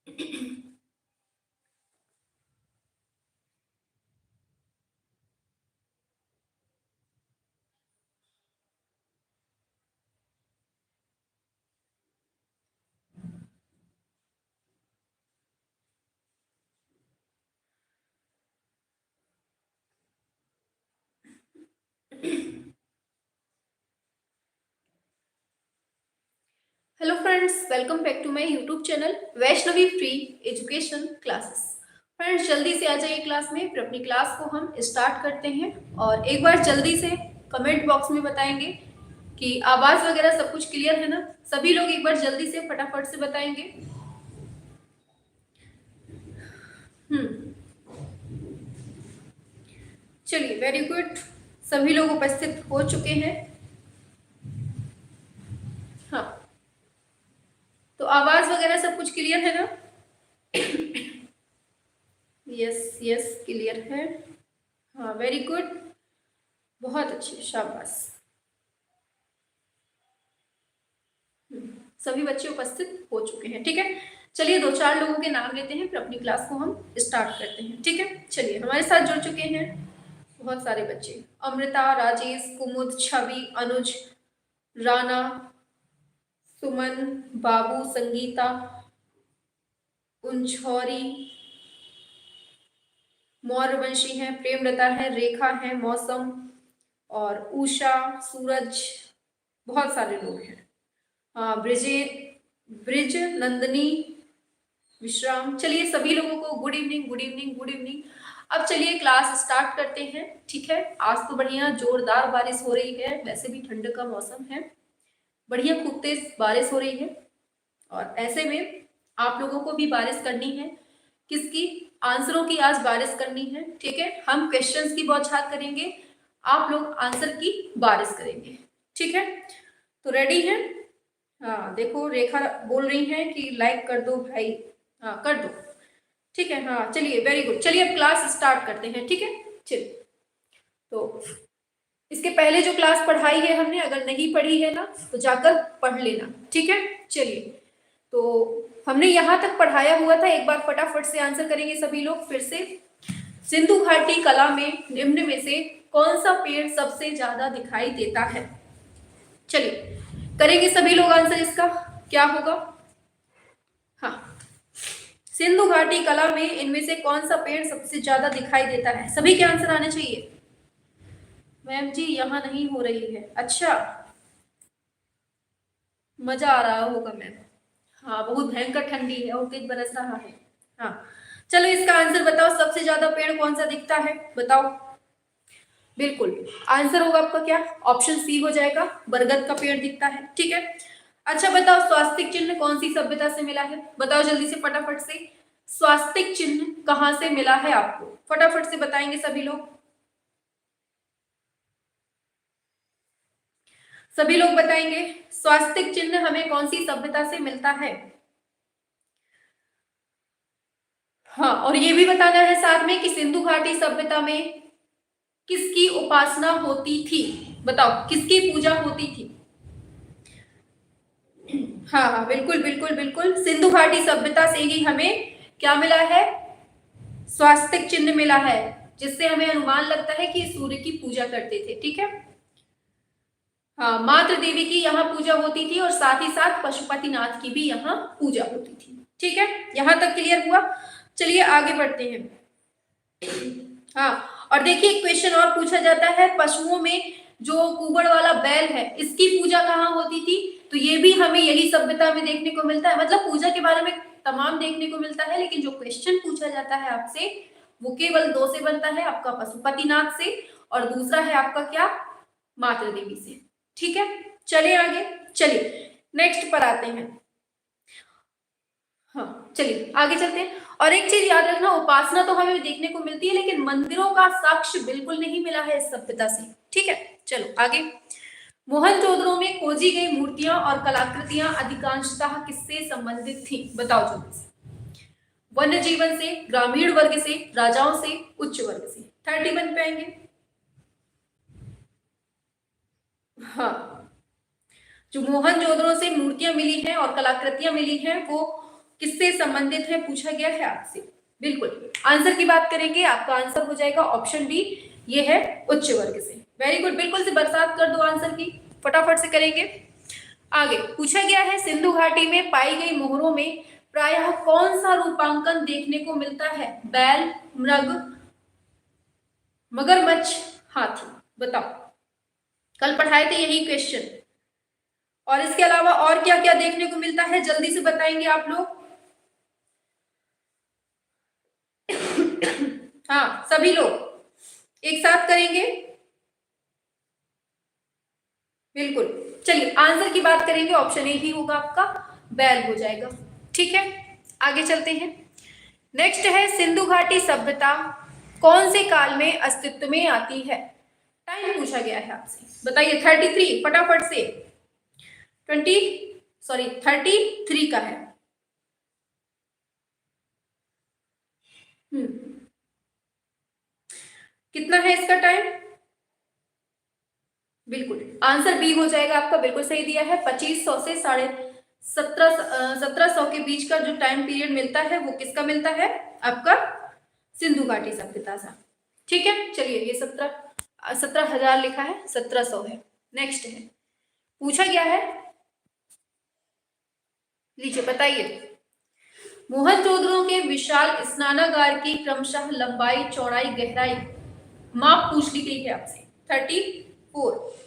Hello friends, welcome back to my YouTube channel Vaishnavi free education classes. Friends, जल्दी से आ जाइए class में। फिर अपनी क्लास को हम स्टार्ट करते हैं। और एक बार जल्दी से कमेंट बॉक्स में बताएंगे कि आवाज वगैरह सब कुछ क्लियर है ना। सभी लोग एक बार जल्दी से फटाफट से बताएंगे। चलिए, वेरी गुड। सभी लोग उपस्थित हो चुके हैं। हाँ, तो आवाज वगैरह सब कुछ क्लियर है ना। यस यस, क्लियर है। हाँ, वेरी गुड, बहुत अच्छी, शाबाश। सभी बच्चे उपस्थित हो चुके हैं, ठीक है। चलिए, दो चार लोगों के नाम लेते हैं, फिर अपनी क्लास को हम स्टार्ट करते हैं, ठीक है। चलिए, हमारे साथ जुड़ चुके हैं बहुत सारे बच्चे। अमृता, राजेश, कुमुद, छवि, अनुज, राना, सुमन, बाबू, संगीता, उंछौरी, मौर्यवंशी है, प्रेमलता है, रेखा है, मौसम और उषा, सूरज, बहुत सारे लोग हैं। हाँ, ब्रिज, नंदनी, विश्राम। चलिए, सभी लोगों को good evening, good evening, good evening. अब चलिए क्लास स्टार्ट करते हैं, ठीक है। आज तो बढ़िया जोरदार बारिश हो रही है, वैसे भी ठंड का मौसम है, बढ़िया खूब तेज बारिश हो रही है। और ऐसे में आप लोगों को भी बारिश करनी है। किसकी? आंसरों की आज बारिश करनी है, ठीक है। हम क्वेश्चंस की बौछार करेंगे, आप लोग आंसर की बारिश करेंगे, ठीक है। तो रेडी है? हाँ, देखो रेखा बोल रही है कि लाइक कर दो भाई। हाँ, कर दो, ठीक है। हाँ, चलिए, वेरी गुड। चलिए, अब क्लास स्टार्ट करते हैं, ठीक है। चलिए, तो इसके पहले जो क्लास पढ़ाई है हमने, अगर नहीं पढ़ी है ना तो जाकर पढ़ लेना, ठीक है। चलिए, तो हमने यहाँ तक पढ़ाया हुआ था, एक बार फटाफट से आंसर करेंगे सभी लोग फिर से। सिंधु घाटी कला में निम्न में से कौन सा पेड़ सबसे ज्यादा दिखाई देता है? चलिए, करेंगे सभी लोग आंसर इसका। क्या होगा? हाँ, सिंधु घाटी कला में इनमें से कौन सा पेड़ सबसे ज्यादा दिखाई देता है? सभी के आंसर आने चाहिए। मैम जी, यहाँ नहीं हो रही है। अच्छा, मजा आ रहा होगा मैम। हाँ, बहुत भयंकर ठंडी है और तेज बरस रहा है। हाँ, चलो इसका आंसर बताओ, सबसे ज्यादा पेड़ कौन सा दिखता है, बताओ। बिल्कुल, आंसर होगा आपका क्या? ऑप्शन सी हो जाएगा, बरगद का पेड़ दिखता है, ठीक है। अच्छा बताओ, स्वास्तिक चिन्ह कौन सी सभ्यता से मिला है? बताओ जल्दी से फटाफट से। स्वास्तिक चिन्ह कहां से मिला है आपको? फटाफट से बताएंगे सभी लोग। सभी लोग बताएंगे स्वास्तिक चिन्ह हमें कौन सी सभ्यता से मिलता है। हाँ, और ये भी बताना है साथ में कि सिंधु घाटी सभ्यता में किसकी उपासना होती थी? बताओ, किसकी पूजा होती थी? हाँ हाँ, बिल्कुल बिल्कुल बिल्कुल, सिंधु घाटी सभ्यता से ही हमें क्या मिला है? स्वास्तिक चिन्ह मिला है, जिससे हमें अनुमान लगता है कि सूर्य की पूजा करते थे, ठीक है। हाँ, मातृ देवी की यहाँ पूजा होती थी और साथ ही साथ पशुपतिनाथ की भी यहाँ पूजा होती थी, ठीक है। यहाँ तक क्लियर हुआ? चलिए आगे बढ़ते हैं। हाँ, और देखिए क्वेश्चन और पूछा जाता है, पशुओं में जो कुबड़ वाला बैल है, इसकी पूजा कहाँ होती थी? तो ये भी हमें यही सभ्यता में देखने को मिलता है। मतलब पूजा के बारे में तमाम देखने को मिलता है, लेकिन जो क्वेश्चन पूछा जाता है आपसे वो केवल दो से बनता है, आपका पशुपतिनाथ से और दूसरा है आपका क्या? मातृ देवी से, ठीक है। चलिए आगे, चलिए नेक्स्ट पर आते हैं। हाँ, चलिए आगे चलते हैं। और एक चीज याद रखना, उपासना तो हमें देखने को मिलती है, लेकिन मंदिरों का साक्ष्य बिल्कुल नहीं मिला है इस सभ्यता से, ठीक है। चलो आगे। मोहनजोदड़ो में खोजी गई मूर्तियां और कलाकृतियां अधिकांशतः किससे संबंधित थी? बताओ जल्दी से। वन्य जीवन से, ग्रामीण वर्ग से, राजाओं से, उच्च वर्ग से। 30 बन पाएंगे? हाँ, जो मोहनजोदड़ो से मूर्तियां मिली हैं और कलाकृतियां मिली हैं वो किससे संबंधित है पूछा गया है आपसे। बिल्कुल आंसर की बात करेंगे, आपका आंसर हो जाएगा ऑप्शन बी, ये है उच्च वर्ग से। वेरी गुड, बिल्कुल से बरसात कर दो आंसर की, फटाफट से करेंगे। आगे पूछा गया है सिंधु घाटी में पाई गई मोहरों में प्रायः कौन सा रूपांकन देखने को मिलता है? बैल, मृग, मगरमच्छ, हाथी। बताओ, कल पढ़ाए थे यही क्वेश्चन। और इसके अलावा और क्या क्या देखने को मिलता है, जल्दी से बताएंगे आप लोग। हाँ सभी लोग एक साथ करेंगे। बिल्कुल, चलिए आंसर की बात करेंगे, ऑप्शन ए ही होगा आपका, बैल हो जाएगा। ठीक है, आगे चलते हैं। नेक्स्ट है सिंधु घाटी सभ्यता कौन से काल में अस्तित्व में आती है? टाइम पूछा गया है आपसे, बताइए। 33, फटाफट से। 33 का है। कितना है इसका टाइम? बिल्कुल आंसर बी हो जाएगा आपका, बिल्कुल सही दिया है। 2500 से 1750 के बीच का जो टाइम पीरियड मिलता है वो किसका मिलता है? आपका सिंधु घाटी सभ्यता का। ठीक है, चलिए ये 17,000 लिखा है, 1700 है। नेक्स्ट है, पूछा गया है, लीजिए बताइए। मोहनजोदड़ो के विशाल स्नानागार की क्रमशः लंबाई, चौड़ाई, गहराई माप पूछ ली गई है आपसे। 34।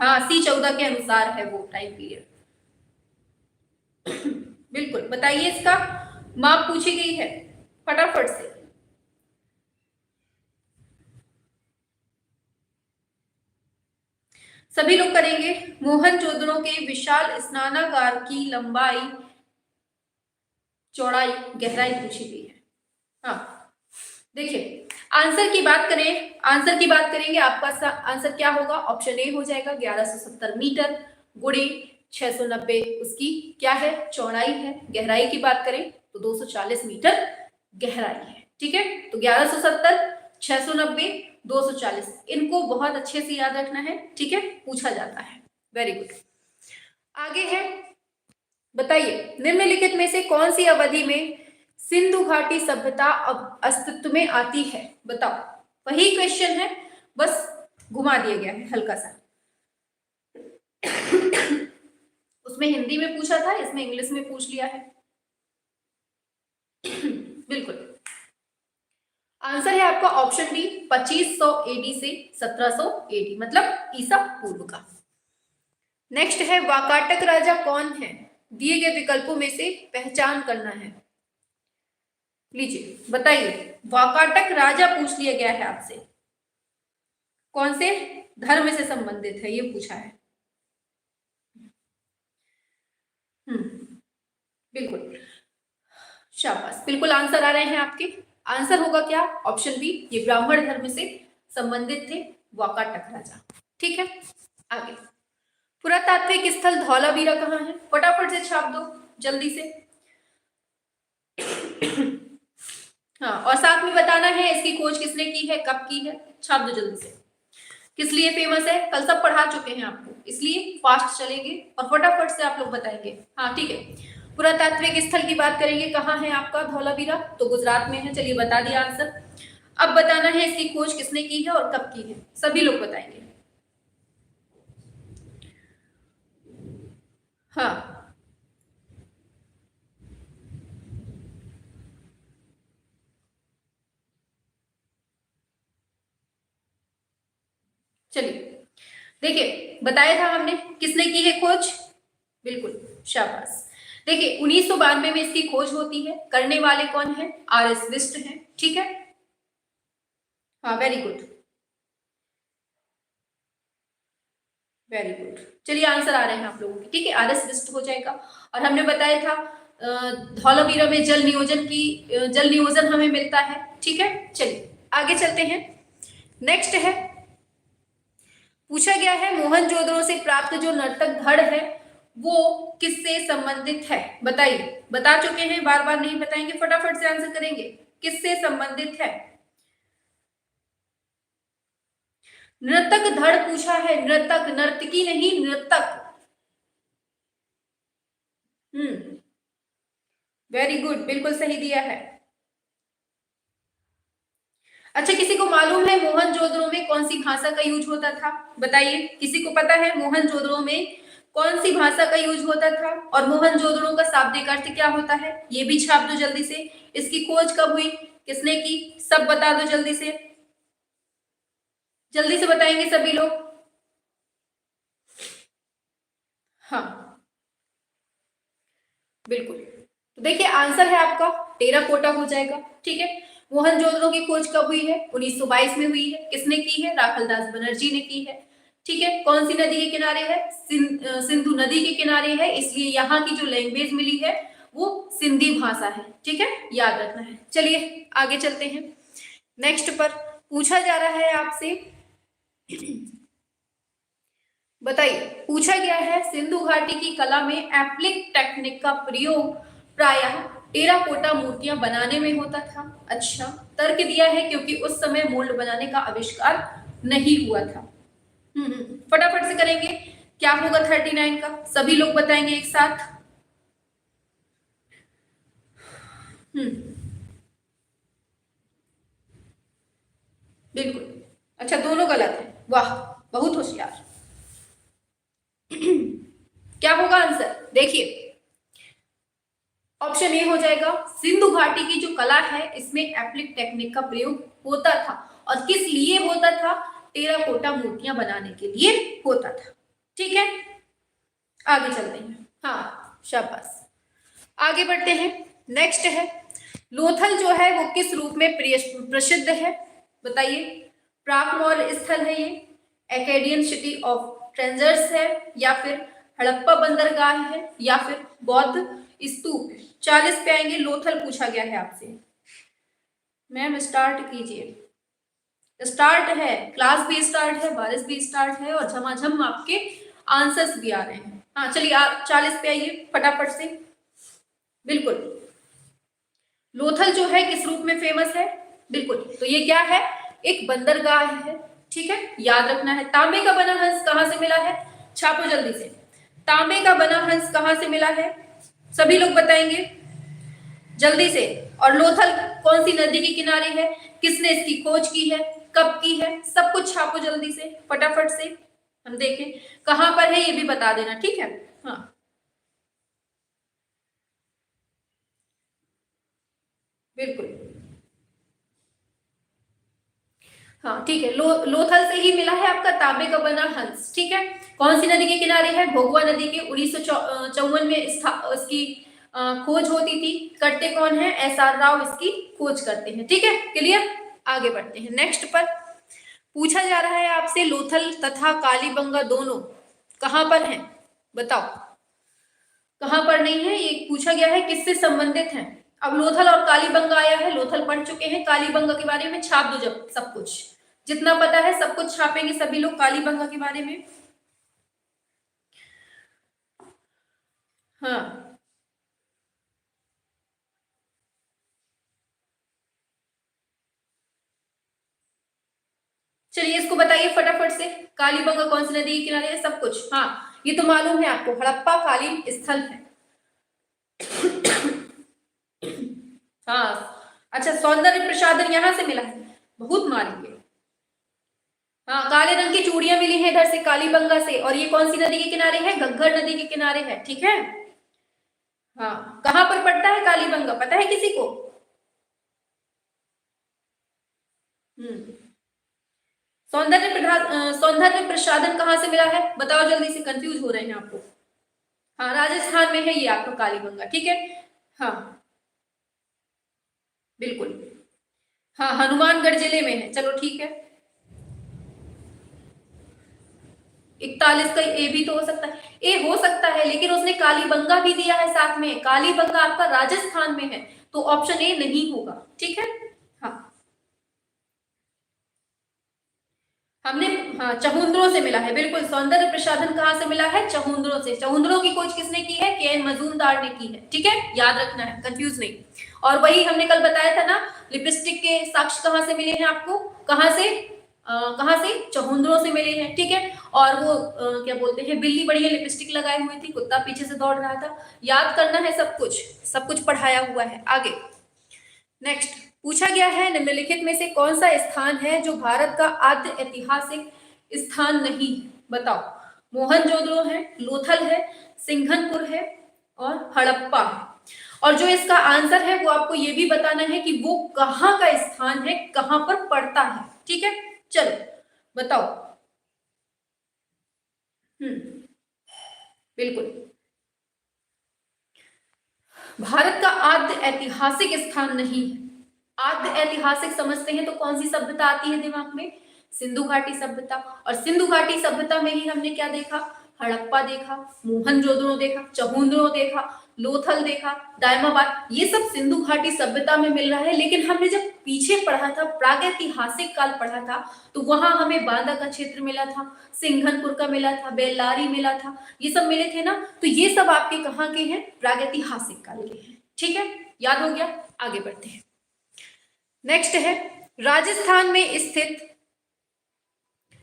हाँ C14 के अनुसार है वो टाइम पीरियड। बिल्कुल बताइए, इसका माप पूछी गई है, फटाफट से। सभी लोग करेंगे। मोहनजोदड़ो के विशाल स्नानागार की लंबाई, चौड़ाई, गहराई पूछी गई है। हाँ देखिए, आंसर की बात करें, आंसर की बात करेंगे, आपका आंसर क्या होगा? ऑप्शन ए हो जाएगा, 1170 मीटर गुणे 690 उसकी क्या है? चौड़ाई है। गहराई की बात करें तो 240 मीटर गहराई है। ठीक है, तो 1170, 690, 240, इनको बहुत अच्छे से याद रखना है। ठीक है, पूछा जाता है। वेरी गुड, आगे है, बताइए निम्नलिखित में से कौन सी अवधि में सिंधु घाटी सभ्यता अब अस्तित्व में आती है? बताओ, वही क्वेश्चन है, बस घुमा दिया गया है हल्का सा। उसमें हिंदी में पूछा था, इसमें इंग्लिश में पूछ लिया है। बिल्कुल, आंसर है आपका ऑप्शन डी, 2500 एडी से 1700 एडी, मतलब ईसा पूर्व का। नेक्स्ट है, वाकाटक राजा कौन है? दिए गए विकल्पों में से पहचान करना है। लीजिए बताइए, वाकाटक राजा पूछ लिया गया है आपसे, कौन से धर्म से संबंधित है ये पूछा है। बिल्कुल, शाबाश, बिल्कुल आंसर आ रहे हैं आपके। आंसर होगा क्या? ऑप्शन बी, ये ब्राह्मण धर्म से संबंधित थे वाकाटक राजा। ठीक है, आगे, पुरातात्विक स्थल धौलावीरा कहाँ है? फटाफट से छाप दो जल्दी से। हाँ, और साथ में बताना है इसकी खोज किसने की है, कब की है, छाप दो जल्दी से। किस लिए फेमस है? कल सब पढ़ा चुके हैं आपको, इसलिए फास्ट चलेंगे और फटाफट से आप लोग बताएंगे। हाँ ठीक है, पुरातात्विक स्थल की बात करेंगे, कहाँ है आपका धौलावीरा? तो गुजरात में है। चलिए बता दिया आंसर। अब बताना है इसकी खोज किसने की है और कब की है, सभी लोग बताएंगे। हाँ चलिए, देखिए बताया था हमने किसने की है खोज। बिल्कुल, शाबाश। देखिए 1992 में इसकी खोज होती है, करने वाले कौन है? RS विस्ट है। ठीक है, हाँ वेरी गुड, वेरी गुड। चलिए आंसर आ रहे हैं आप लोगों के। ठीक है, RS विस्ट हो जाएगा। और हमने बताया था धौलावीरा में जल नियोजन हमें मिलता है। ठीक है, चलिए आगे चलते हैं। नेक्स्ट है, पूछा गया है मोहनजोदड़ो से प्राप्त जो नर्तक धड़ है वो किससे संबंधित है? बताइए, बता चुके हैं, बार बार नहीं बताएंगे, फटाफट से आंसर करेंगे। किससे संबंधित है? नर्तक धड़ पूछा है, नर्तक, नर्तकी नहीं, नर्तक। वेरी गुड, बिल्कुल सही दिया है। अच्छा, किसी को मालूम है मोहनजोदड़ो में कौन सी भाषा का यूज होता था? बताइए, किसी को पता है मोहनजोदड़ो में कौन सी भाषा का यूज होता था और मोहनजोदड़ो का शाब्दिक अर्थ क्या होता है? ये भी छाप दो जल्दी से। इसकी खोज कब हुई, किसने की, सब बता दो जल्दी से। जल्दी से बताएंगे सभी लोग। हाँ, बिल्कुल। तो देखिए आंसर है आपका टेराकोटा हो जाएगा। ठीक है, मोहनजोदड़ो की खोज कब हुई है? 1922 में हुई है। किसने की है? राखलदास बनर्जी ने की है। ठीक है, कौन सी नदी के किनारे है? सिंधु नदी के किनारे है, इसलिए यहाँ की जो लैंग्वेज मिली है वो सिंधी भाषा है। ठीक है, याद रखना है। चलिए आगे चलते हैं। नेक्स्ट पर पूछा जा रहा है आपसे, बताइए, पूछा गया है सिंधु घाटी की कला में एप्लिक टेक्निक का प्रयोग प्रायः टेराकोटा मूर्तियां बनाने में होता था। अच्छा, तर्क दिया है क्योंकि उस समय मोल्ड बनाने का आविष्कार नहीं हुआ था। फटाफट से करेंगे। क्या होगा 39 का? सभी लोग बताएंगे एक साथ। बिल्कुल। अच्छा, दोनों गलत है, वाह, बहुत होशियार। क्या होगा आंसर? देखिए, ऑप्शन ए हो जाएगा, सिंधु घाटी की जो कला है इसमें एप्लिक टेक्निक का प्रयोग होता था। और किस लिए होता था? टेराकोटा मूर्तियां बनाने के लिए होता था। ठीक है, आगे चलते हैं। हाँ, शाबाश। आगे बढ़ते हैं। नेक्स्ट है, लोथल जो है वो किस रूप में प्रसिद्ध है? बताइए। प्राक मौर्य स्थल है ये, एकेडियन सिटी ऑफ ट्रेजर्स है, या फिर हड़प्पा बंदरगाह है, या फिर बौद्ध स्तूप है? 40 पे आएंगे। लोथल पूछा गया है आपसे। मैम स्टार्ट कीजिए। स्टार्ट है, क्लास भी स्टार्ट है, बारिश भी स्टार्ट है और झमाझम आपके आंसर्स भी आ रहे हैं। हाँ चलिए, आप 40 पे आइए फटाफट से। बिल्कुल, लोथल जो है किस रूप में फेमस है? बिल्कुल, तो ये क्या है? एक बंदरगाह है। ठीक है, याद रखना है। तांबे का बना हंस कहां से मिला है? छापो जल्दी से। तांबे का बना हंस कहां से मिला है? सभी लोग बताएंगे जल्दी से। और लोथल कौन सी नदी के किनारे है? किसने इसकी खोज की है? कब की है? सब कुछ छापो जल्दी से, फटाफट से। हम देखें कहां पर है, ये भी बता देना। ठीक है, हाँ बिल्कुल। हाँ ठीक है, लोथल से ही मिला है आपका तांबे का बना हंस। ठीक है, कौन सी नदी के किनारे है? भोगवा नदी के। 1954 में इसकी खोज होती थी। करते कौन है? SR राव इसकी खोज करते हैं। ठीक है, क्लियर। आगे बढ़ते हैं। नेक्स्ट पर पूछा जा रहा है आपसे, लोथल तथा कालीबंगा दोनों कहां पर हैं? बताओ, कहां पर नहीं है? ये पूछा गया है किससे संबंधित है। अब लोथल और कालीबंगा आया है, लोथल पढ़ चुके हैं, कालीबंगा के बारे में छाप दो जब सब कुछ। जितना पता है सब कुछ छापेंगे सभी लोग कालीबंगा के बारे में। हाँ चलिए, इसको बताइए फटाफट से। कालीबंगा कौन सी नदी के किनारे है? सब कुछ, हाँ ये तो मालूम है आपको, हड़प्पा कालीन स्थल है। हाँ, अच्छा, सौंदर्य प्रसाधन यहाँ से मिला है, बहुत मारेंगे। हाँ, काले रंग की चूड़ियां मिली हैं इधर से कालीबंगा से। और ये कौन सी नदी के किनारे है? घग्गर नदी के किनारे है। ठीक है, हाँ कहाँ पर पड़ता है कालीबंगा, पता है किसी को? हम्म, सौंदर्य प्रसाधन कहाँ से मिला है? बताओ जल्दी से, कंफ्यूज हो रहे हैं आपको। हाँ, राजस्थान में है ये आपका कालीबंगा। ठीक है, हाँ बिल्कुल। हाँ, हनुमानगढ़ जिले में है। चलो ठीक है, 41 का ए भी तो हो सकता है। ए हो सकता है, लेकिन उसने कालीबंगा भी दिया है साथ में। कालीबंगा आपका राजस्थान में है, तो ऑप्शन ए नहीं होगा। ठीक है, हाँ हमने, हाँ चहुंद्रों से मिला है, बिल्कुल। सौंदर्य प्रसाधन कहाँ से मिला है? चहुंद्रों से। चहुंद्रों की खोज किसने की है? KN मजूमदार ने की है। ठीक है, याद रखना है, कंफ्यूज नहीं। और वही हमने कल बताया था ना, लिपस्टिक के साक्ष्य कहाँ से मिले हैं आपको? कहाँ से? कहाँ से, चहुंदरों से मिले हैं, ठीक है। और वो क्या बोलते हैं, बिल्ली बढ़िया लिपस्टिक लगाए हुई थी, कुत्ता पीछे से दौड़ रहा था। याद करना है सब कुछ, सब कुछ पढ़ाया हुआ है। आगे नेक्स्ट पूछा गया है, निम्नलिखित में से कौन सा स्थान है जो भारत का आद्य ऐतिहासिक स्थान नहीं, बताओ। मोहनजोदड़ो है, लोथल है, सिंघनपुर है और हड़प्पा है। और जो इसका आंसर है वो आपको ये भी बताना है कि वो कहाँ का स्थान है, कहाँ पर पड़ता है, ठीक है। चलो बताओ। बिल्कुल, भारत का आद्य ऐतिहासिक स्थान नहीं है। आद्य ऐतिहासिक समझते हैं तो कौन सी सभ्यता आती है दिमाग में, सिंधु घाटी सभ्यता। और सिंधु घाटी सभ्यता में ही हमने क्या देखा, हड़प्पा देखा, मोहनजोदड़ो देखा, चहुंदरो देखा, लोथल देखा, दायमाबाद, ये सब सिंधु घाटी सभ्यता में मिल रहा है। लेकिन हमने जब पीछे पढ़ा था, प्रागैतिहासिक काल पढ़ा था, तो वहां हमें बांदा का क्षेत्र मिला था, सिंघनपुर का मिला था, बेल्लारी मिला था, ये सब मिले थे ना। तो ये सब आपके कहाँ के हैं, प्रागैतिहासिक काल के हैं, ठीक है। याद हो गया, आगे बढ़ते हैं। नेक्स्ट है राजस्थान में स्थित,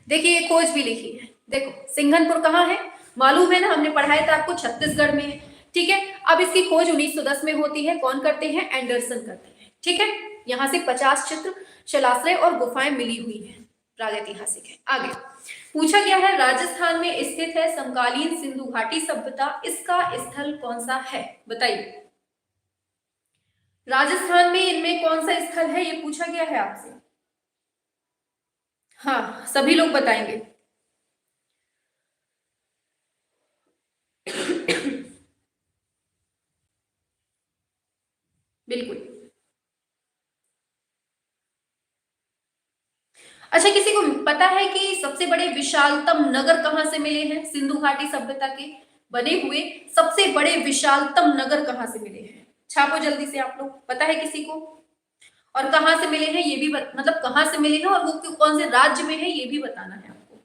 देखिए ये खोज भी लिखी है, देखो सिंघनपुर कहाँ है, मालूम है ना, हमने पढ़ाया था आपको, छत्तीसगढ़ में है, ठीक है। अब इसकी खोज 1910 में होती है, कौन करते हैं, एंडरसन करते हैं, ठीक है। यहां से 50 चित्र, शलाश्रय और गुफाएं मिली हुई है, प्रागैतिहासिक है। आगे पूछा गया है, राजस्थान में स्थित है समकालीन सिंधु घाटी सभ्यता, इसका स्थल कौन सा है, बताइए। राजस्थान में इनमें कौन सा स्थल है, ये पूछा गया है आपसे। हाँ, सभी लोग बताएंगे। बिल्कुल। अच्छा, किसी को पता है कि सबसे बड़े विशालतम नगर कहां से मिले हैं, सिंधु घाटी सभ्यता के बने हुए सबसे बड़े विशालतम नगर कहां से मिले हैं, छापो जल्दी से आप लोग, पता है किसी को। और कहां से मिले हैं ये भी मतलब कहां से मिले हैं और वो कौन से राज्य में है ये भी बताना है आपको।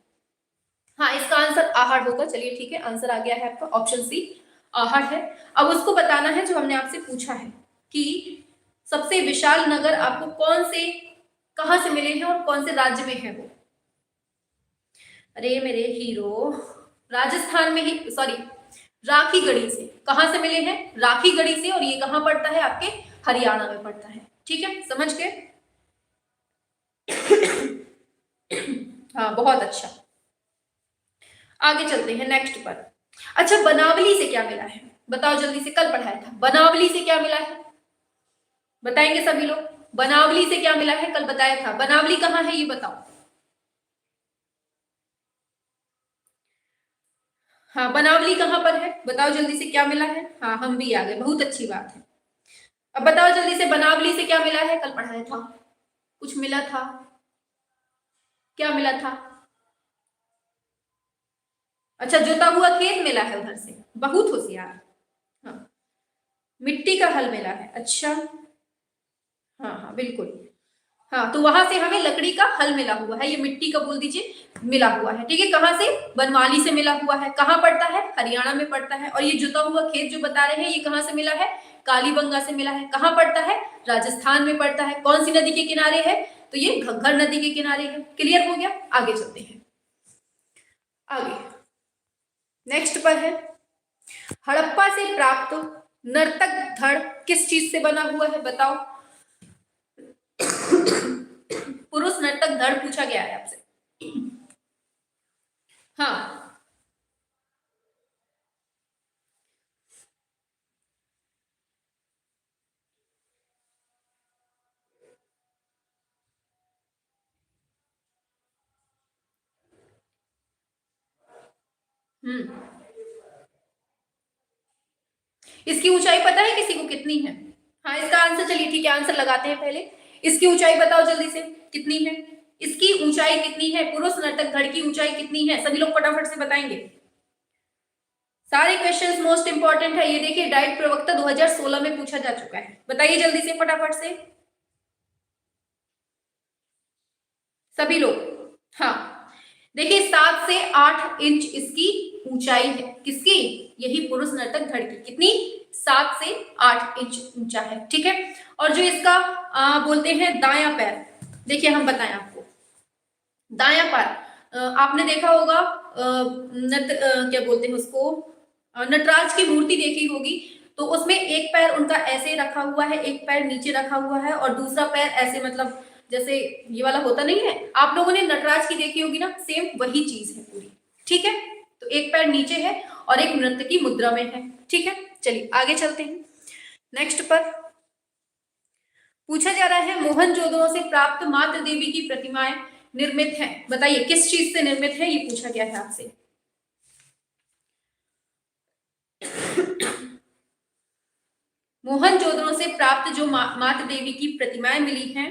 हाँ, इसका आंसर आहड़ होगा, चलिए ठीक है, आंसर आ गया है आपका, ऑप्शन सी आहड़ है। अब उसको बताना है जो हमने आपसे पूछा है कि सबसे विशाल नगर आपको कौन से, कहां से मिले हैं और कौन से राज्य में है वो। अरे मेरे हीरो, राजस्थान में ही, सॉरी, राखी गढ़ी से, कहां से मिले हैं, राखी गढ़ी से, और ये कहां पड़ता है, आपके हरियाणा में पड़ता है, ठीक है, समझ गए। हाँ, बहुत अच्छा, आगे चलते हैं नेक्स्ट पर। अच्छा, बनावली से क्या मिला है, बताओ जल्दी से, कल पढ़ाया था, बनावली से क्या मिला है, बताएंगे सभी लोग। बनावली से क्या मिला है, कल बताया था, बनावली कहाँ है ये बताओ। हाँ, बनावली कहाँ पर है, बताओ जल्दी से, क्या मिला है। हाँ, हम भी आ गए, बहुत अच्छी बात है। अब बताओ जल्दी से, बनावली से क्या मिला है, कल पढ़ाया था, कुछ मिला था, क्या मिला था। अच्छा, जोता हुआ खेत मिला है उधर से, बहुत होशियार। हाँ, मिट्टी का हल मिला है, अच्छा। हाँ हाँ बिल्कुल। हाँ, तो वहां से हमें लकड़ी का हल मिला हुआ है, ये मिट्टी का बोल दीजिए, मिला हुआ है, ठीक है। कहाँ से, बनवाली से मिला हुआ है, कहाँ पड़ता है, हरियाणा में पड़ता है। और ये जुता हुआ खेत जो बता रहे हैं, ये कहाँ से मिला है, कालीबंगा से मिला है, कहाँ पड़ता है, राजस्थान में पड़ता है। कौन सी नदी के किनारे है, तो ये घग्गर नदी के किनारे है। क्लियर हो गया, आगे चलते हैं। आगे नेक्स्ट पर है, हड़प्पा से प्राप्त नर्तक धड़ किस चीज से बना हुआ है, बताओ। पुरुष नर्तक धड़ पूछा गया है आपसे। हाँ, इसकी ऊंचाई पता है किसी को कितनी है। हाँ, इसका आंसर, चलिए ठीक है, आंसर लगाते हैं पहले। इसकी ऊंचाई बताओ जल्दी से, कितनी है, इसकी ऊंचाई कितनी है, पुरुष नर्तक धड़ की ऊंचाई कितनी है, सभी लोग फटाफट से बताएंगे। सारे क्वेश्चंस मोस्ट इंपॉर्टेंट है, ये देखिए डाइट प्रवक्ता 2016 में पूछा जा चुका है, बताइए जल्दी से फटाफट से सभी लोग। हाँ, देखिए 7 से 8 इंच इसकी ऊंचाई है, किसकी, यही पुरुष नर्तक धड़ की, कितनी, 7 से 8 इंच ऊंचा है, ठीक है। और जो इसका बोलते हैं दायां पैर, देखिए हम बताएं आपको, दायां पैर, आपने देखा होगा क्या बोलते हैं उसको, नटराज की मूर्ति देखी होगी, तो उसमें एक पैर उनका ऐसे रखा हुआ है, एक पैर नीचे रखा हुआ है और दूसरा पैर ऐसे, मतलब जैसे ये वाला होता नहीं है, आप लोगों ने नटराज की देखी होगी ना, सेम वही चीज है पूरी। ठीक है, तो एक पैर नीचे है और एक नृत्य की मुद्रा में है। ठीक है, चलिए आगे चलते हैं। नेक्स्ट पर पूछा जा रहा है, मोहनजोदड़ो से प्राप्त मातृ देवी की प्रतिमाएं निर्मित हैं, बताइए किस चीज से निर्मित है, ये पूछा गया है आपसे। मोहनजोदड़ो से प्राप्त जो मातृ देवी की प्रतिमाएं मिली हैं,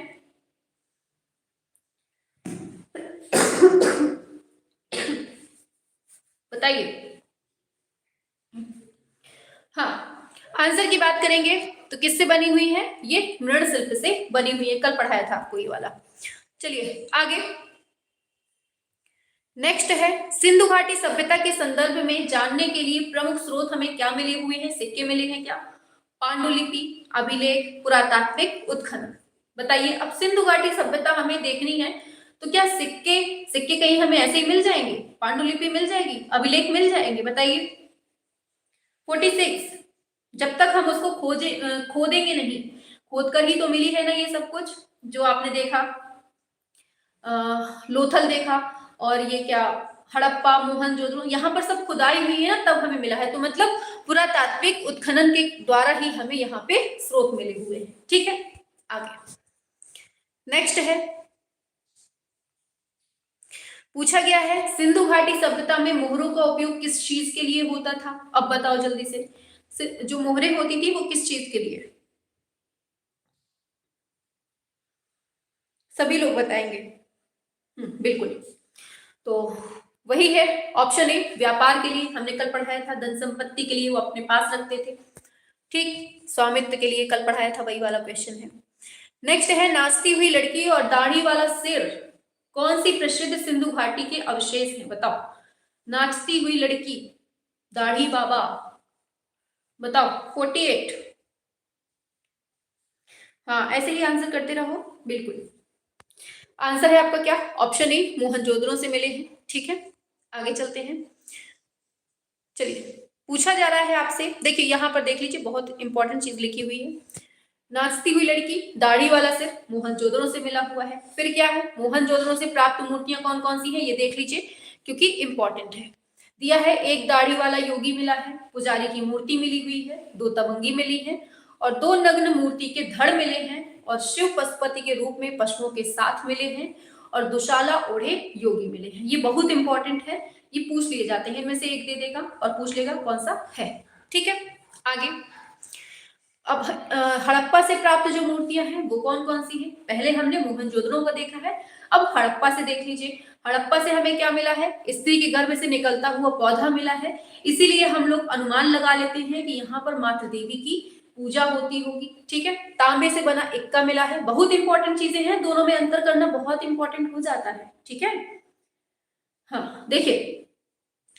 बताइए। हाँ, आंसर की बात करेंगे तो किससे बनी हुई है, ये मृणशिल्प से बनी हुई है, कल पढ़ाया था आपको ये वाला। चलिए आगे। नेक्स्ट है, सिंधु घाटी सभ्यता के संदर्भ में जानने के लिए प्रमुख स्रोत हमें क्या मिले हुए हैं, सिक्के मिले हैं क्या, पांडुलिपि, अभिलेख, पुरातात्विक उत्खनन। बताइए, अब सिंधु घाटी सभ्यता हमें देखनी है तो क्या सिक्के सिक्के कहीं हमें ऐसे ही मिल जाएंगे, पांडुलिपि मिल जाएगी, अभिलेख मिल जाएंगे, बताइए। 46, जब तक हम उसको खोदेंगे नहीं, खोद कर ही तो मिली है ना ये सब कुछ जो आपने देखा, लोथल देखा, और ये क्या हड़प्पा मोहनजोदड़ो, यहाँ पर सब खुदाई हुई है ना, तब हमें मिला है, तो मतलब पुरातात्विक उत्खनन के द्वारा ही हमें यहाँ पे स्रोत मिले हुए हैं। ठीक है, आगे नेक्स्ट है, पूछा गया है, सिंधु घाटी सभ्यता में मोहरों का उपयोग किस चीज के लिए होता था, अब बताओ जल्दी से, जो मोहरें होती थी वो किस चीज के लिए, सभी लोग बताएंगे। बिल्कुल, तो वही है ऑप्शन ए, व्यापार के लिए, हमने कल पढ़ाया था, धन संपत्ति के लिए वो अपने पास रखते थे। ठीक, स्वामित्व के लिए कल पढ़ाया था, वही वाला क्वेश्चन है। नेक्स्ट है, नाचती हुई लड़की और दाढ़ी वाला सिर कौन सी प्रसिद्ध सिंधु घाटी के अवशेष है, बताओ। नाचती हुई लड़की, दाढ़ी बाबा, बताओ। 48, हाँ ऐसे ही आंसर करते रहो, बिल्कुल। आंसर है आपका क्या, ऑप्शन ए, मोहनजोदड़ो से मिले हैं। ठीक है, आगे चलते हैं। चलिए, पूछा जा रहा है आपसे, देखिए यहाँ पर देख लीजिए, बहुत इंपॉर्टेंट चीज लिखी हुई है, नाचती हुई लड़की, दाढ़ी वाला सिर, मोहनजोदड़ो से मिला हुआ है। फिर क्या है, मोहनजोदड़ो से प्राप्त मूर्तियां कौन कौन सी हैं, ये देख लीजिए क्योंकि इंपॉर्टेंट है। दिया है, एक दाढ़ी वाला योगी मिला है, पुजारी की मूर्ति मिली हुई है, दो तवंगी मिली है और दो नग्न मूर्ति के धड़ मिले हैं और शिव पशुपति के रूप में पशुओं के साथ मिले हैं और दुशाला ओढ़े योगी मिले हैं। ये बहुत इंपॉर्टेंट है, ये पूछ लिए जाते हैं, इनमें से एक दे देगा और पूछ लेगा कौन सा है। ठीक है, आगे। अब हड़प्पा से प्राप्त जो मूर्तियां हैं वो कौन कौन सी हैं, पहले हमने मोहनजोदड़ो का देखा है, अब हड़प्पा से देख लीजिए। हड़प्पा से हमें क्या मिला है, स्त्री के गर्भ से निकलता हुआ पौधा मिला है, इसीलिए हम लोग अनुमान लगा लेते हैं कि यहाँ पर मातृ देवी की पूजा होती होगी। ठीक है, तांबे से बना इक्का मिला है, बहुत इंपॉर्टेंट चीजें हैं, दोनों में अंतर करना बहुत इंपॉर्टेंट हो जाता है। ठीक है, हाँ देखिए,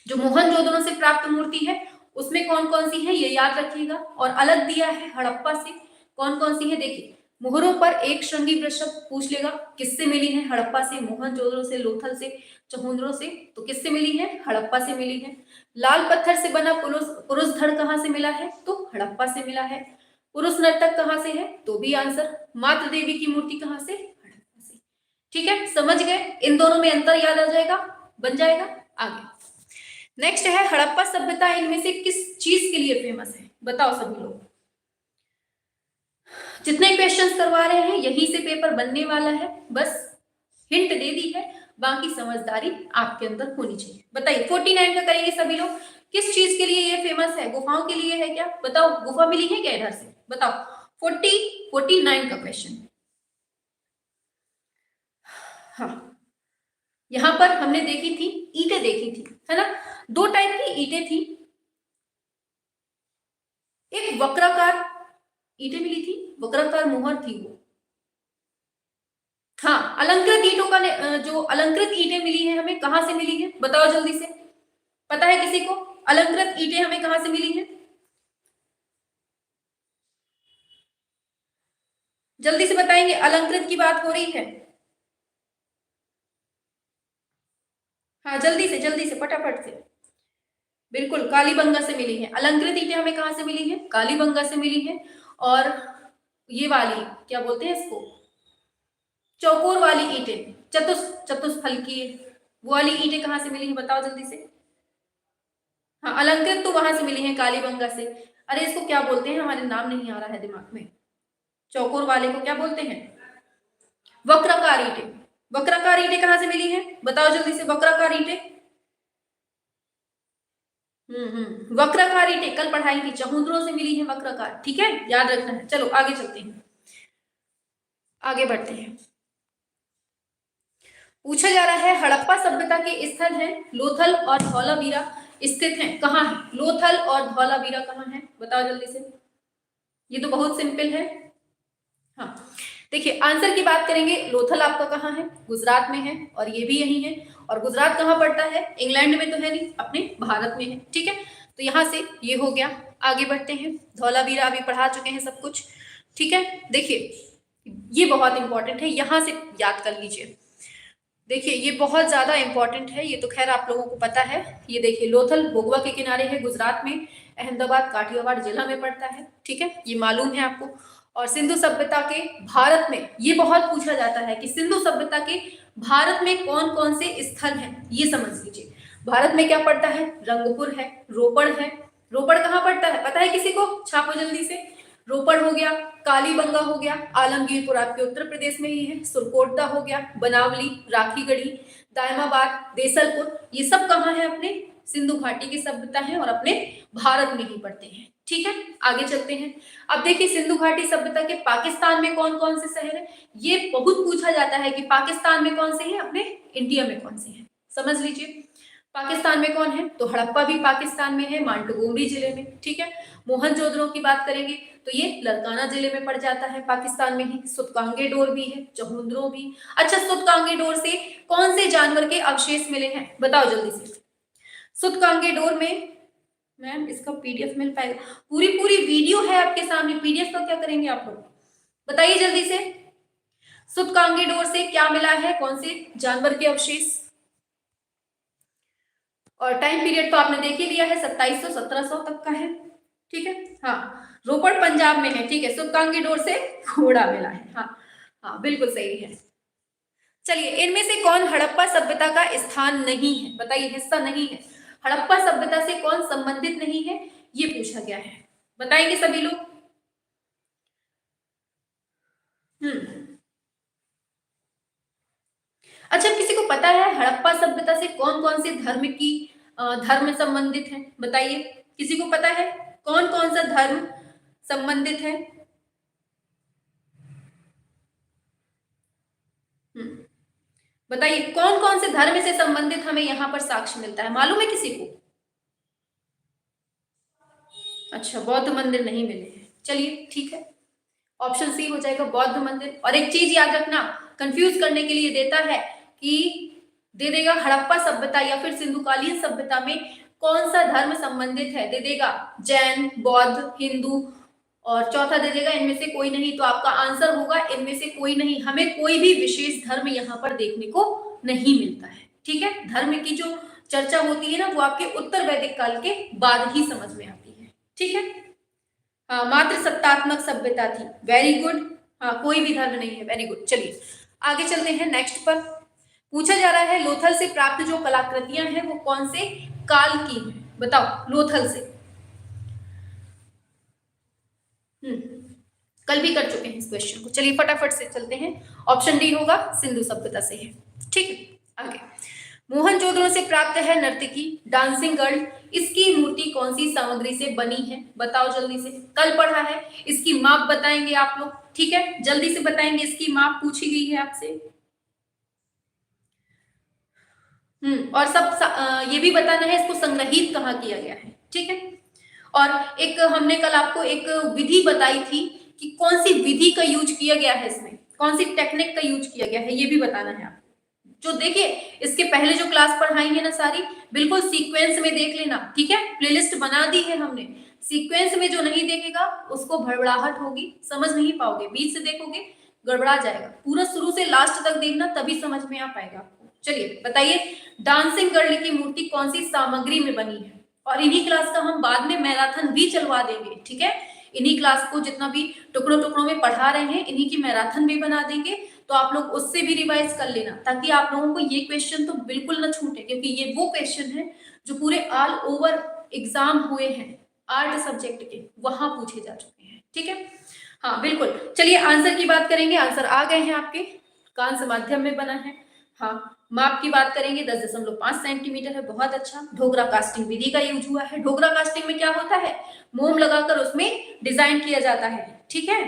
जो मोहनजोदड़ो से प्राप्त मूर्ति है उसमें कौन कौन सी है ये याद रखिएगा, और अलग दिया है हड़प्पा से कौन कौन सी है, देखिए मोहरों पर एक श्रृंगी वृषभ, पूछ लेगा किससे मिली है, हड़प्पा से, मोहनजोदड़ो से, लोथल से, चहुंद्रो से, तो किससे मिली है, हड़प्पा से मिली है। लाल पत्थर से बना पुरुष पुरुष धड़ कहाँ से मिला है, तो हड़प्पा से मिला है। पुरुष नर्तक कहाँ से है, तो भी आंसर। मातृ देवी की मूर्ति कहाँ से, हड़प्पा से। ठीक है, समझ गए, इन दोनों में अंतर याद आ जाएगा, बन जाएगा। आगे नेक्स्ट है, हड़प्पा सभ्यता इनमें से किस चीज के लिए फेमस है, बताओ सभी लोग। जितने क्वेश्चंस करवा रहे हैं यहीं से पेपर बनने वाला है, बस हिंट दे दी है, बाकी समझदारी आपके अंदर होनी चाहिए। बताइए 49 का करेंगे सभी लोग, किस चीज के लिए ये फेमस है, गुफाओं के लिए है क्या, बताओ, गुफा मिली है क्या इधर से, बताओ। 49 का क्वेश्चन। हाँ, यहां पर हमने देखी थी, ईंटें देखी थी, है ना, दो टाइप की ईंटें थी, एक वक्राकार ईंटें मिली थी, वक्राकार मुहर थी वो। हाँ, अलंकृत ईंटों का जो अलंकृत ईंटें मिली है हमें, कहां से मिली है, बताओ जल्दी से, पता है किसी को, अलंकृत ईंटें हमें कहां से मिली है, जल्दी से बताएंगे, अलंकृत की बात हो रही है। हाँ जल्दी से फटाफट से। बिल्कुल कालीबंगा से मिली है। अलंकृत ईंटें हमें कहाँ से मिली है? कालीबंगा से मिली है। और ये वाली क्या बोलते हैं इसको, चौकोर वाली ईंटें, चतुष्फल की वो वाली ईंटें कहाँ से मिली है बताओ जल्दी से। हाँ अलंकृत तो वहां से मिली है कालीबंगा से। अरे इसको क्या बोलते हैं, हमारे नाम नहीं आ रहा है दिमाग में। चौकोर वाले को क्या बोलते हैं? वक्राकार ईंटें। वक्राकार ईंटें कहाँ से मिली है बताओ जल्दी से, वक्राकार ईंटें। वक्राकार ईंटें कल पढ़ाई थी, चहुंद्रों से मिली है वक्राकार, ठीक है याद रखना है। चलो आगे चलते हैं, आगे बढ़ते हैं। पूछा जा रहा है हड़प्पा सभ्यता के स्थल है लोथल और धौलावीरा स्थित हैं, कहाँ है? लोथल और धौलावीरा कहाँ है बताओ जल्दी से। ये तो बहुत सिंपल है। हाँ देखिए आंसर की बात करेंगे, लोथल आपका कहाँ है? गुजरात में है, और ये भी यही है। और गुजरात कहाँ पड़ता है? इंग्लैंड में तो है नहीं, अपने भारत में है, ठीक है। तो यहाँ से ये हो गया। आगे बढ़ते हैं, धौलावीरा अभी पढ़ा चुके हैं सब कुछ, ठीक है। देखिए ये बहुत इंपॉर्टेंट है, यहाँ से याद कर लीजिए। देखिए ये बहुत ज्यादा इंपॉर्टेंट है, ये तो खैर आप लोगों को पता है। ये देखिए लोथल भोगवा के किनारे है, गुजरात में, अहमदाबाद काठियावाड़ जिला में पड़ता है, ठीक है ये मालूम है आपको। और सिंधु सभ्यता के भारत में, ये बहुत पूछा जाता है कि सिंधु सभ्यता के भारत में कौन कौन से स्थल हैं, ये समझ लीजिए। भारत में क्या पड़ता है? रंगपुर है, रोपड़ है। रोपड़ कहाँ पड़ता है पता है किसी को? छापो जल्दी से। रोपड़ हो गया, कालीबंगा हो गया, आलमगीरपुर आपके उत्तर प्रदेश में ही है, सुरकोटदा हो गया, बनावली, राखीगढ़ी, दायमाबाद, देसलपुर, ये सब कहाँ है? अपने सिंधु घाटी की सभ्यता है और अपने भारत में ही पड़ते हैं, ठीक है। आगे चलते हैं। अब देखिए सिंधु घाटी सभ्यता के पाकिस्तान में कौन कौन से शहर है, ये बहुत पूछा जाता है कि पाकिस्तान में कौन से हैं, अपने इंडिया में कौन से हैं, समझ लीजिए। पाकिस्तान में कौन है? तो हड़प्पा भी पाकिस्तान में है, मांटगोमरी जिले में, ठीक है। मोहनजोदड़ो की बात करेंगे तो ये लरकाना जिले में पड़ जाता है, पाकिस्तान में ही। सुतकांगेडोर भी है, चहुंद्रो भी। अच्छा सुतकांगेडोर से कौन से जानवर के अवशेष मिले हैं बताओ जल्दी से। सुतकांगेडोर में, मैम इसका पीडीएफ मिल पाएगा? पूरी पूरी वीडियो है आपके सामने, पीडीएफ का क्या करेंगे आप लोग बताइए जल्दी से। सुतकांगेडोर से क्या मिला है, कौन से जानवर के अवशेष? और टाइम पीरियड तो आपने देख ही लिया है, 2700-1700 तक का है, ठीक है। हाँ रोपड़ पंजाब में है, ठीक है। सुतकांगेडोर से घोड़ा मिला है, हाँ हाँ बिल्कुल सही है। चलिए इनमें से कौन हड़प्पा सभ्यता का स्थान नहीं है बताइए, हिस्सा नहीं है। हड़प्पा सभ्यता से कौन संबंधित नहीं है, ये पूछा गया है, बताएंगे सभी लोग। अच्छा किसी को पता है हड़प्पा सभ्यता से कौन कौन से धर्म संबंधित है बताइए, किसी को पता है कौन कौन सा धर्म संबंधित है? बताइए कौन कौन से धर्म से संबंधित हमें यहाँ पर साक्ष्य मिलता है, मालूम है किसी को? अच्छा बौद्ध मंदिर नहीं मिले हैं, चलिए ठीक है, ऑप्शन सी हो जाएगा बौद्ध मंदिर। और एक चीज याद रखना, कंफ्यूज करने के लिए देता है कि दे देगा हड़प्पा सभ्यता या फिर सिंधुकालीन सभ्यता में कौन सा धर्म संबंधित है, दे देगा जैन, बौद्ध, हिंदू, और चौथा दे देगा इनमें से कोई नहीं। तो आपका आंसर होगा इनमें से कोई नहीं। हमें कोई भी विशेष धर्म यहाँ पर देखने को नहीं मिलता है, ठीक है। धर्म की जो चर्चा होती है ना वो आपके उत्तर वैदिक काल के बाद ही समझ में आती है, ठीक है। हाँ मात्र सत्तात्मक सभ्यता थी, वेरी गुड। हाँ कोई भी धर्म नहीं है, वेरी गुड। चलिए आगे चलते हैं नेक्स्ट पर। पूछा जा रहा है लोथल से प्राप्त जो कलाकृतियां हैं वो कौन से काल की हैं बताओ, लोथल से। कल भी कर चुके हैं इस क्वेश्चन को, चलिए फटाफट से चलते हैं। ऑप्शन डी होगा सिंधु सभ्यता से है, ठीक है। आगे मोहनजोदड़ो से प्राप्त है नर्तकी, डांसिंग गर्ल, इसकी मूर्ति कौन सी सामग्री से बनी है बताओ जल्दी से। कल पढ़ा है, इसकी माप बताएंगे आप लोग, ठीक है जल्दी से बताएंगे, इसकी माप पूछी गई है आपसे। और ये भी बताना है इसको संग्रहित कहाँ किया गया है, ठीक है। और एक हमने कल आपको एक विधि बताई थी कि कौन सी विधि का यूज किया गया है, इसमें कौन सी टेक्निक का यूज किया गया है, ये भी बताना है आपको। जो देखिए इसके पहले जो क्लास पढ़ाई है ना सारी, बिल्कुल सीक्वेंस में देख लेना, ठीक है। प्लेलिस्ट बना दी है हमने, सीक्वेंस में जो नहीं देखेगा उसको भड़बड़ाहट होगी, समझ नहीं पाओगे। बीच से देखोगे गड़बड़ा जाएगा, पूरा शुरू से लास्ट तक देखना तभी समझ में आ पाएगा आपको। चलिए बताइए, डांसिंग गर्ल की मूर्ति कौन सी सामग्री में बनी है? और इन्हीं क्लास का हम बाद में मैराथन भी चलवा देंगे, ठीक है। इन्हीं क्लास को जितना भी टुकड़ों टुकड़ों में पढ़ा रहे हैं, इन्हीं की मैराथन भी बना देंगे, तो आप लोग उससे भी रिवाइज कर लेना, ताकि आप लोगों को ये क्वेश्चन तो बिल्कुल ना छूटे, क्योंकि ये वो क्वेश्चन है जो पूरे ऑल ओवर एग्जाम हुए हैं आर्ट सब्जेक्ट के, वहां पूछे जा चुके हैं, ठीक है। हाँ बिल्कुल, चलिए आंसर की बात करेंगे। आंसर आ गए हैं आपके, कांस्य माध्यम में बना है। हाँ, माप की बात करेंगे 10.5 सेंटीमीटर है, बहुत अच्छा। ढोकरा कास्टिंग विधि का यूज हुआ है। ढोकरा कास्टिंग में क्या होता है, मोम लगाकर उसमें डिजाइन किया जाता है, ठीक है।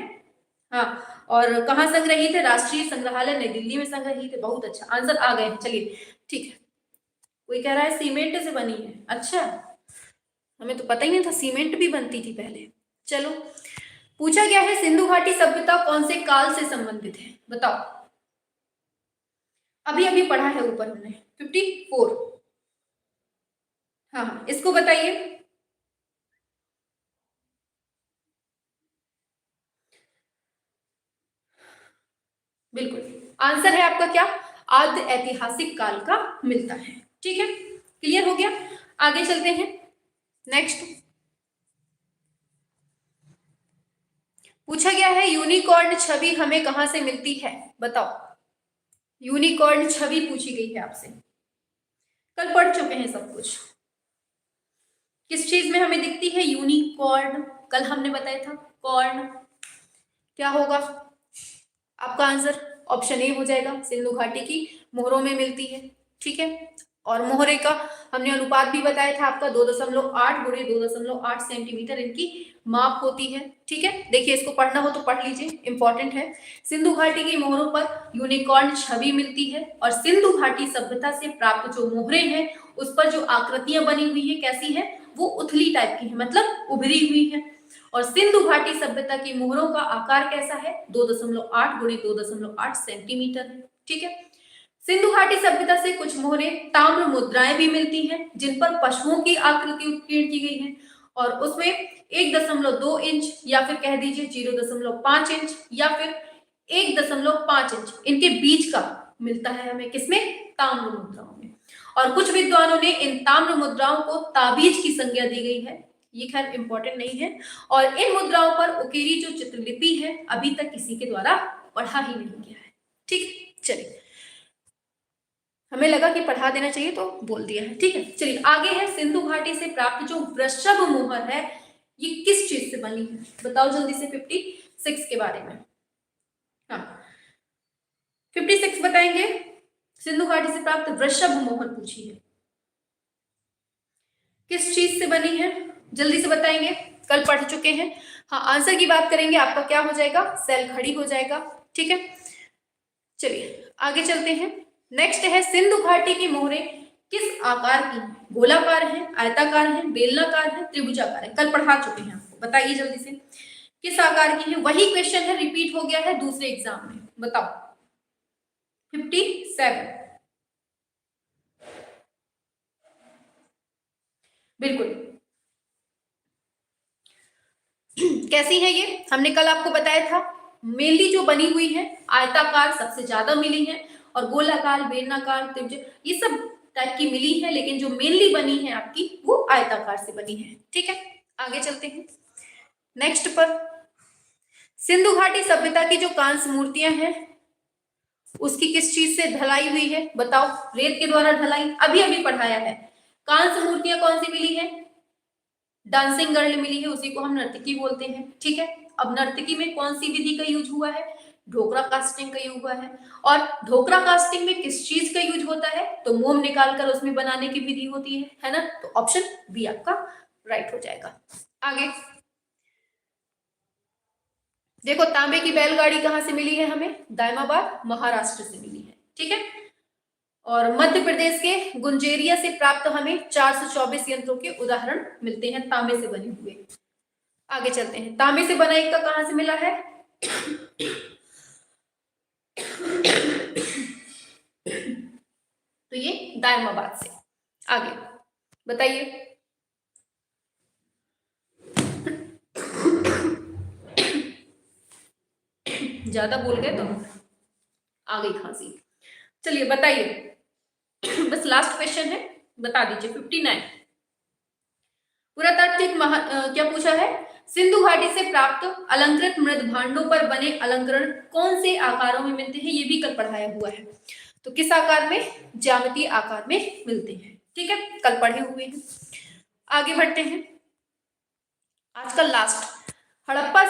हाँ, और कहाँ संग्रहित है, राष्ट्रीय संग्रहालय नई दिल्ली में संग्रहित है। बहुत अच्छा, आंसर आ गए हैं। चलिए ठीक है, कोई कह रहा है सीमेंट से बनी है, अच्छा, हमें तो पता ही नहीं था सीमेंट भी बनती थी पहले। चलो, पूछा गया है सिंधु घाटी सभ्यता कौन से काल से संबंधित है, बताओ। अभी अभी पढ़ा है ऊपर हमने 54। हाँ, इसको बताइए। बिल्कुल, आंसर है आपका क्या, आद्य ऐतिहासिक काल का मिलता है, ठीक है। क्लियर हो गया, आगे चलते हैं। नेक्स्ट पूछा गया है यूनिकॉर्न छवि हमें कहां से मिलती है, बताओ। यूनिकॉर्न छवि पूछी गई है आपसे, कल पढ़ चुके हैं सब कुछ। किस चीज में हमें दिखती है यूनिकॉर्न, कल हमने बताया था कॉर्न, क्या होगा आपका आंसर, ऑप्शन ए हो जाएगा, सिंधु घाटी की मोहरों में मिलती है, ठीक है। और मोहरे का हमने अनुपात भी बताया था आपका 2.8 गुणे 2.8 सेंटीमीटर इनकी माप होती है, ठीक है। देखिए, इसको पढ़ना हो तो पढ़ लीजिए, इंपॉर्टेंट है। सिंधु घाटी की मोहरों पर यूनिकॉर्न छवि मिलती है, और सिंधु घाटी सभ्यता से प्राप्त जो मोहरे हैं उस पर जो आकृतियां बनी हुई है कैसी है, वो उथली टाइप की है, मतलब उभरी हुई है। और सिंधु घाटी सभ्यता की मोहरों का आकार कैसा है, 2.8 गुणे 2.8 सेंटीमीटर है, ठीक है। सिंधु घाटी सभ्यता से कुछ मोहरे ताम्र मुद्राएं भी मिलती हैं, जिन पर पशुओं की आकृति उत्कीर्ण की गई है, और उसमें 1.2 इंच या फिर कह दीजिए 0.5 इंच या फिर 1.5 इंच इनके बीच का मिलता है हमें, किसमें, ताम्र मुद्राओं में। और कुछ विद्वानों ने इन ताम्र मुद्राओं को ताबीज की संज्ञा दी गई है, ये खैर इंपॉर्टेंट नहीं है। और इन मुद्राओं पर उकेरी जो चित्रलिपि है अभी तक किसी के द्वारा पढ़ा ही नहीं गया है, ठीक। चलिए, हमें लगा कि पढ़ा देना चाहिए तो बोल दिया है, ठीक है। चलिए आगे है, सिंधु घाटी से प्राप्त जो वृषभ मोहर है ये किस चीज से बनी है, बताओ जल्दी से 56 के बारे में। हाँ, 56 बताएंगे, सिंधु घाटी से प्राप्त वृषभ मोहर पूछी है, किस चीज से बनी है, जल्दी से बताएंगे, कल पढ़ चुके हैं। हाँ, आंसर की बात करेंगे, आपका क्या हो जाएगा, सेल खड़ी हो जाएगा, ठीक है। चलिए आगे चलते हैं। नेक्स्ट है, सिंधु घाटी की मोहरें किस आकार की हैं, गोलाकार है, आयताकार है, बेलनाकार है, त्रिभुजाकार है, कल पढ़ा चुके हैं आपको, बताइए जल्दी से किस आकार की है। वही क्वेश्चन है, रिपीट हो गया है दूसरे एग्जाम में, बताओ। 57, बिल्कुल। कैसी है ये, हमने कल आपको बताया था, मेनली जो बनी हुई है आयताकार सबसे ज्यादा मिली है, और गोलाकार, बेलनाकार, त्रिभुज ये सब टाइप की मिली है, लेकिन जो मेनली बनी है आपकी वो आयताकार से बनी है, ठीक है। आगे चलते हैं नेक्स्ट पर। सिंधु घाटी सभ्यता की जो कांस्य मूर्तियां हैं उसकी किस चीज से ढलाई हुई है, बताओ, रेत के द्वारा ढलाई, अभी अभी पढ़ाया है। कांस्य मूर्तियां कौन सी मिली है, डांसिंग गर्ल मिली है, उसी को हम नर्तकी बोलते हैं, ठीक है। अब नर्तकी में कौन सी विधि का यूज हुआ है, ढोकरा कास्टिंग का यूज हुआ है। और ढोकरा कास्टिंग में किस चीज का यूज होता है, तो मोम निकालकर उसमें बनाने की विधि होती है ना, तो ऑप्शन बी आपका राइट हो जाएगा। आगे देखो, तांबे की बैलगाड़ी कहां से मिली है हमें, दायमाबाद महाराष्ट्र से मिली है, ठीक है। और मध्य प्रदेश के गुंजेरिया से प्राप्त हमें 424 यंत्रों के उदाहरण मिलते हैं तांबे से बने हुए। आगे चलते हैं, तांबे से बना एक का कहां से मिला है, तो ये दायमाबाद से। आगे बताइए, ज्यादा बोल गए तो आ गई खांसी। चलिए बताइए, बस लास्ट क्वेश्चन है, बता दीजिए। 59 पुरातात्विक क्या पूछा है? सिंधु घाटी से प्राप्त अलंकृत मृद भांडों पर बने अलंकरण कौन से आकारों में मिलते हैं? ये भी कल पढ़ाया हुआ है। तो किस आकार में? ज्यामितीय आकार में मिलते हैं। ठीक है, कल पढ़े हुए हैं। आगे बढ़ते हैं। आज का लास्ट, हड़प्पा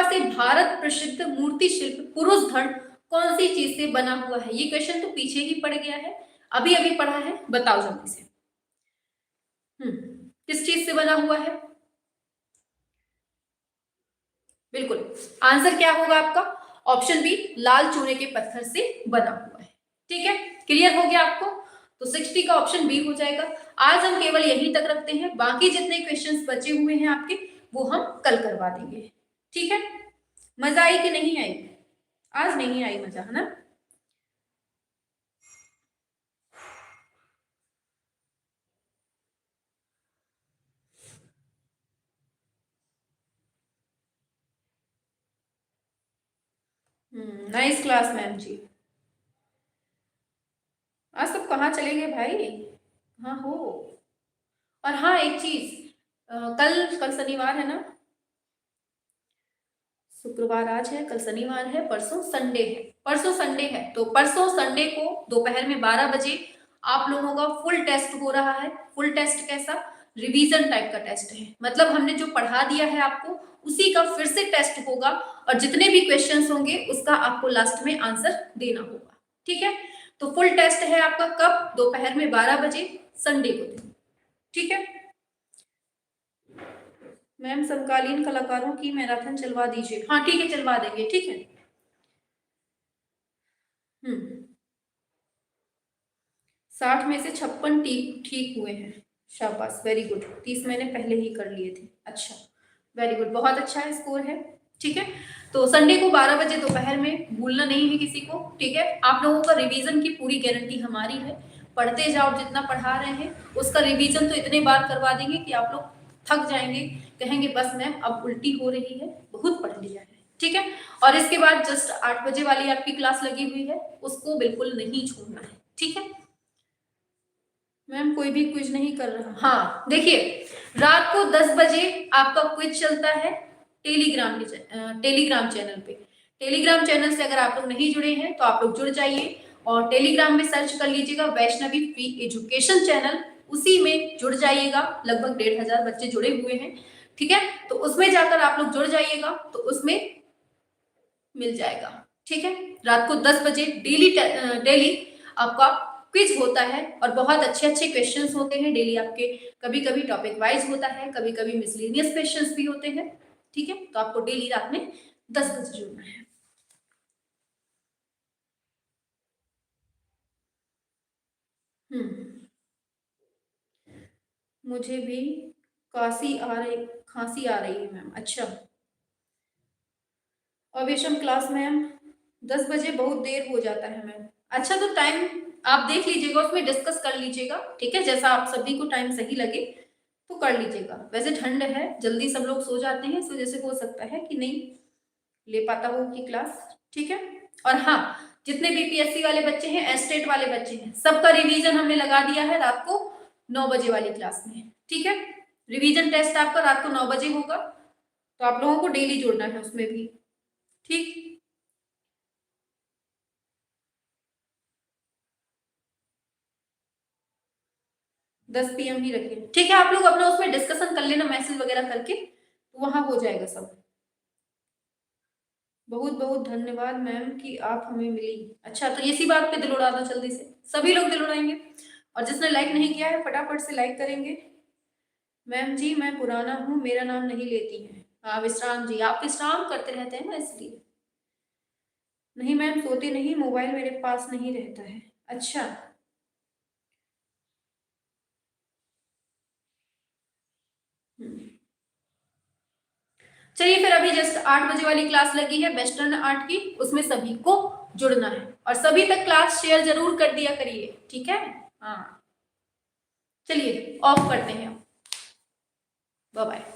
से भारत प्रसिद्ध मूर्ति शिल्प पुरुष धड़ कौन सी चीज से बना हुआ है? ये क्वेश्चन तो पीछे ही पड़ गया है, अभी अभी पढ़ा है, बताओ जल्दी से। किस चीज से बना हुआ है? बिल्कुल, आंसर क्या होगा आपका? ऑप्शन बी, लाल चूने के पत्थर से बना हुआ है। ठीक है, क्लियर हो गया आपको? तो 60 का ऑप्शन बी हो जाएगा। आज हम केवल यहीं तक रखते हैं, बाकी जितने क्वेश्चंस बचे हुए हैं आपके वो हम कल करवा देंगे। ठीक है, मजा आई कि नहीं आई? आज नहीं आई मजा, है ना? नाइस क्लास मैम जी। आज सब कहाँ चले गए भाई? हाँ हो। और हाँ एक चीज, कल शनिवार है ना? शुक्रवार आज है, कल शनिवार है, परसों संडे है। परसों संडे है, तो परसों संडे को दोपहर में 12 बजे आप लोगों का फुल टेस्ट हो रहा है। फुल टेस्ट कैसा? रिवीजन टाइप का टेस्ट है, मतलब हमने जो पढ़ा दिया है आपको उसी का फिर से टेस्ट होगा, और जितने भी क्वेश्चंस होंगे उसका आपको लास्ट में आंसर देना होगा। ठीक है, तो फुल टेस्ट है आपका कब? दोपहर में 12 बजे संडे को। ठीक है मैम, समकालीन कलाकारों की मैराथन चलवा दीजिए। हाँ ठीक है, चलवा देंगे। ठीक है। 60 में से 56 ठीक हुए हैं। शाबाश, वेरी गुड। 30 मैंने पहले ही कर लिए थे। अच्छा, वेरी गुड, बहुत अच्छा है स्कोर है। ठीक है, तो संडे को 12 बजे दोपहर में भूलना नहीं है किसी को। ठीक है, आप लोगों का रिवीजन की पूरी गारंटी हमारी है। पढ़ते जाओ, जितना पढ़ा रहे हैं उसका रिवीजन तो इतने बार करवा देंगे कि आप लोग थक जाएंगे, कहेंगे बस मैम अब उल्टी हो रही है, बहुत पढ़ लिया है। ठीक है, और इसके बाद जस्ट 8 बजे वाली आपकी क्लास लगी हुई है, उसको बिल्कुल नहीं छोड़ना है। ठीक है मैम, कोई भी क्विज नहीं कर रहा। हाँ देखिए, रात को 10 बजे आपका क्विज चलता है टेलीग्राम चैनल पे। टेलीग्राम चैनल से अगर आप लोग नहीं जुड़े हैं तो आप लोग जुड़ जाइए, और टेलीग्राम में सर्च कर लीजिएगा वैष्णवी फ्री एजुकेशन चैनल, उसी में जुड़ जाइएगा। लगभग 1500 बच्चे जुड़े हुए हैं। ठीक है, तो उसमें जाकर आप लोग जुड़ जाइएगा, तो उसमें मिल जाएगा। ठीक है, रात को 10 बजे डेली आपका क्विज होता है, और बहुत अच्छे अच्छे क्वेश्चंस होते हैं डेली आपके। कभी कभी टॉपिक वाइज होता है, कभी कभी मिसलेनियस क्वेश्चंस भी होते हैं। ठीक है, तो आपको डेली रात में 10 बजे जुड़ना है। मुझे भी खांसी आ रही है मैम। अच्छा, और विषम क्लास मैम 10 बजे बहुत देर हो जाता है मैम। अच्छा, तो टाइम आप देख लीजिएगा, उसमें डिस्कस कर लीजिएगा। ठीक है, जैसा आप सभी को टाइम सही लगे तो कर लीजिएगा। वैसे ठंड है, जल्दी सब लोग सो जाते हैं, इस वजह से हो सकता है कि नहीं ले पाता हो की क्लास। ठीक है, और हाँ, जितने बीपीएससी वाले बच्चे हैं, एस्टेट वाले बच्चे हैं, सबका रिवीजन हमने लगा दिया है रात को 9 बजे वाली क्लास में। ठीक है, रिवीजन टेस्ट आपका रात को 9 बजे होगा, तो आप लोगों को डेली जुड़ना है उसमें भी। ठीक, 10 PM ही रखिए। ठीक है, आप लोग अपना उसमें डिस्कशन कर लेना मैसेज वगैरह करके, तो वहां हो जाएगा सब। बहुत बहुत धन्यवाद मैम कि आप हमें मिली। अच्छा, तो इसी बात पे दिल उड़ा दो जल्दी से, सभी लोग दिल उड़ाएंगे, और जिसने लाइक नहीं किया है फटाफट से लाइक करेंगे। मैम जी मैं पुराना हूँ, मेरा नाम नहीं लेती है। हाँ विश्राम जी, आप विश्राम करते रहते हैं ना इसलिए। नहीं मैम, सोते नहीं, मोबाइल मेरे पास नहीं रहता है। अच्छा, चलिए फिर अभी जस्ट 8 बजे वाली क्लास लगी है वेस्टर्न आर्ट की, उसमें सभी को जुड़ना है, और सभी तक क्लास शेयर जरूर कर दिया करिए। ठीक है, हाँ चलिए ऑफ करते हैं, बाय बाय।